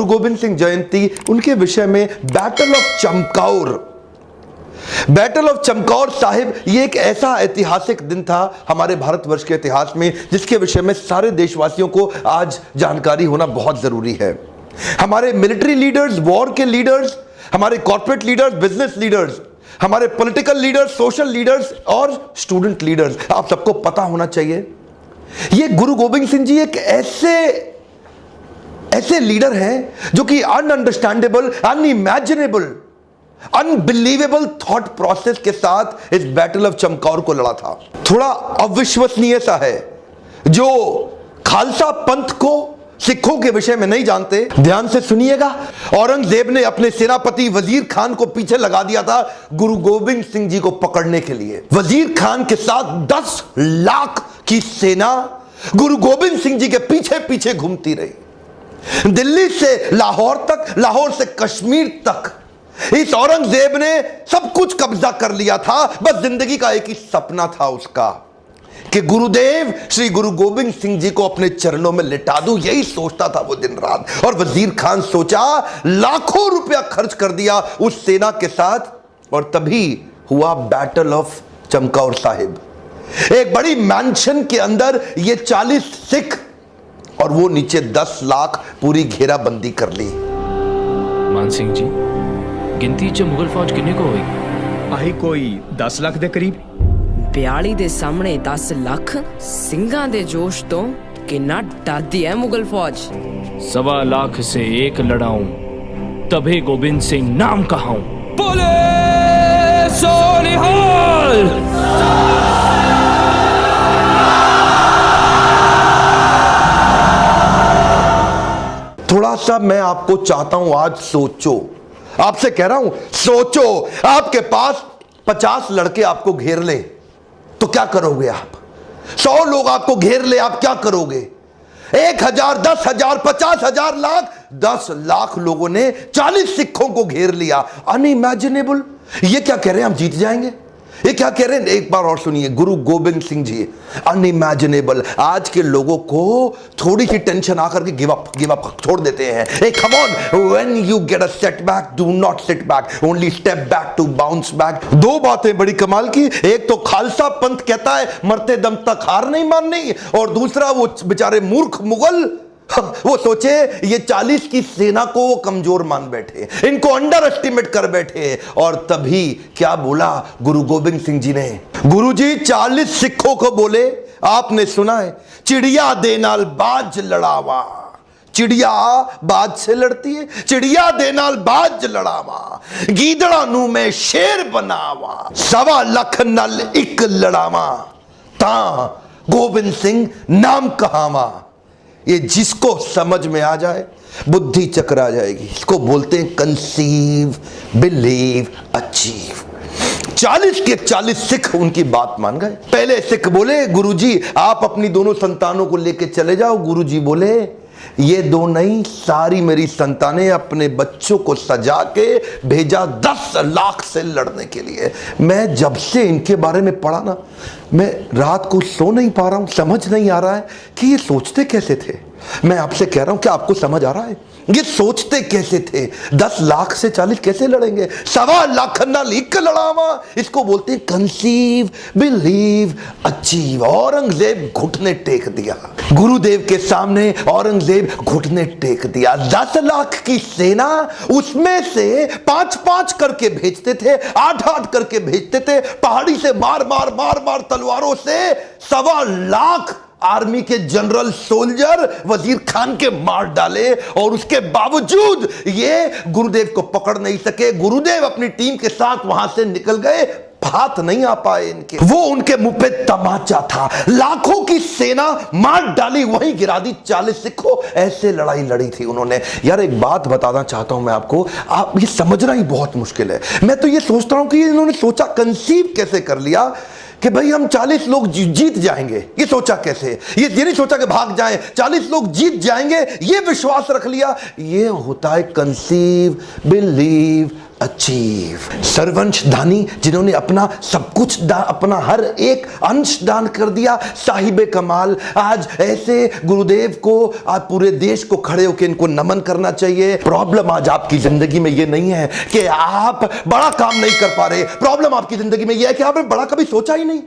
गुरु गोविंद सिंह जयंती, उनके विषय में battle of Chamkaur, battle of Chamkaur Sahib, ये एक ऐसा ऐतिहासिक दिन था हमारे भारतवर्ष के इतिहास में जिसके विषय में सारे देशवासियों को आज जानकारी होना बहुत जरूरी है। हमारे मिलिट्री लीडर्स, वॉर के लीडर्स, हमारे कॉर्पोरेट लीडर्स, बिजनेस लीडर्स, हमारे पॉलिटिकल लीडर्स, सोशल लीडर्स और स्टूडेंट लीडर्स, आप सबको पता होना चाहिए ये गुरु गोविंद सिंह जी एक ऐसे लीडर हैं जो कि अनअंडरस्टैंडेबल, अनइमेजिनेबल, अनबिलीवेबल थॉट प्रोसेस के साथ इस बैटल ऑफ चमकौर को लड़ा था। थोड़ा अविश्वसनीय सा है, जो खालसा पंथ को सिखों के विषय में नहीं जानते, ध्यान से सुनिएगा। औरंगजेब ने अपने सेनापति वजीर खान को पीछे लगा दिया था गुरु गोविंद सिंह जी को पकड़ने के लिए। वजीर खान के साथ 10 लाख की सेना गुरु गोविंद सिंह जी के पीछे पीछे घूमती रही, दिल्ली से लाहौर तक, लाहौर से कश्मीर तक। इस औरंगजेब ने सब कुछ कब्जा कर लिया था, बस जिंदगी का एक ही सपना था उसका कि गुरुदेव श्री गुरु गोविंद सिंह जी को अपने चरणों में लिटा दूं, यही सोचता था वो दिन रात। और वजीर खान सोचा, लाखों रुपया खर्च कर दिया उस सेना के साथ, और तभी हुआ बैटल ऑफ चमकौर साहिब। एक बड़ी मैंशन के अंदर ये 40 सिख और वो नीचे 10 लाख पूरी घेराबंदी कर ली। मान सिंह जी, गिनती च मुगल फौज किन्ने को होई? आही कोई 10 लाख दे करीब। 42 ਦੇ ਸਾਹਮਣੇ 10 ਲੱਖ ਸਿੰਘਾਂ ਦੇ जोश तो कितना डरती है मुगल फौज। 1.25 लाख से एक लड़ाऊं तभी गोविंद सिंह नाम कहाऊं। बोले सोनिहाल। थोड़ा सा मैं आपको चाहता हूं, आज सोचो, आपसे कह रहा हूं सोचो, आपके पास 50 लड़के आपको घेर ले तो क्या करोगे आप? 100 लोग आपको घेर ले, आप क्या करोगे? 1000, 10,000, 50,000, लाख, 10 लाख लोगों ने 40 सिखों को घेर लिया। अनइमेजिनेबल। ये क्या कह रहे हैं, हम जीत जाएंगे? ये क्या कह रहे हैं? एक बार और सुनिए, गुरु गोविंद सिंह जी, अनइमेजिनेबल। आज के लोगों को थोड़ी सी टेंशन आकर के गिव अप छोड़ देते हैं। Hey come on, when you get a setback, do not sit back, only step back to bounce back. दो बातें बड़ी कमाल की, एक तो खालसा पंथ कहता है मरते दम तक हार नहीं माननी, और दूसरा वो बेचारे मूर्ख मुगल, वो सोचे ये 40 की सेना को वो कमजोर मान बैठे, इनको अंडर एस्टिमेट कर बैठे। और तभी क्या बोला गुरु गोविंद सिंह जी ने? गुरु जी 40 सिखों को बोले, आपने सुना है, चिड़िया दे नाल बाज लड़ावा। चिड़िया बाज से लड़ती है, चिड़िया दे नाल बाज लड़ावा, गीदड़ा नू में शेर बनावा, 1.25 लाख नाल एक लड़ावा, ता गोविंद सिंह नाम कहावा। ये जिसको समझ में आ जाए बुद्धि चकरा जाएगी। इसको बोलते हैं कंसीव, बिलीव, अचीव। 40 के 40 सिख उनकी बात मान गए। पहले सिख बोले, गुरुजी आप अपनी दोनों संतानों को लेके चले जाओ। गुरुजी बोले, ये दो नहीं, सारी मेरी संतानें, अपने बच्चों को सजा के भेजा 10 लाख से लड़ने के लिए। मैं जब से इनके बारे में पढ़ा ना, मैं रात को सो नहीं पा रहा हूं, समझ नहीं आ रहा है कि ये सोचते कैसे थे। मैं आपसे कह रहा हूं, क्या आपको समझ आ रहा है ये सोचते कैसे थे? 10 लाख से 40 कैसे लड़ेंगे? 1.25 लाख ना लीक लड़ावा। इसको बोलते हैं कंसीव, बिलीव, अचीव। औरंगजेब घुटने टेक दिया गुरुदेव के सामने, औरंगजेब घुटने टेक दिया। 10 लाख की सेना, उसमें से 5-5 करके भेजते थे, 8-8 करके भेजते थे, पहाड़ी से मार मार मार मार तलवारों से 1.25 लाख आर्मी के जनरल सोल्जर वजीर खान के मार डाले। और उसके बावजूद ये गुरुदेव को पकड़ नहीं सके। गुरुदेव अपनी टीम के साथ वहां से निकल गए, हाथ नहीं आ पाए इनके। वो उनके मुंह पे तमाचा था। लाखों की सेना मार डाली, वहीं गिरा दी 40 सिखों। ऐसे लड़ाई लड़ी थी उन्होंने। यार एक बात बताना चाहता हूं मैं आपको, आप ये समझना ही बहुत मुश्किल है। मैं तो ये सोचता हूं कि इन्होंने सोचा, कंसीव कैसे कर लिया कि भाई हम 40 लोग जीत जाएंगे। ये सोचा कैसे? ये नहीं सोचा कि भाग जाएं, 40 लोग जीत जाएंगे, ये विश्वास रख लिया। ये होता है कंसीव, बिलीव, अचीव। सरवंश दानी जिन्होंने अपना सब कुछ अपना हर एक अंश दान कर दिया, साहिबे कमाल। आज ऐसे गुरुदेव को आज पूरे देश को खड़े होकर इनको नमन करना चाहिए। प्रॉब्लम आज आपकी जिंदगी में ये नहीं है कि आप बड़ा काम नहीं कर पा रहे, प्रॉब्लम आपकी जिंदगी में ये है कि आपने बड़ा कभी सोचा ही नहीं।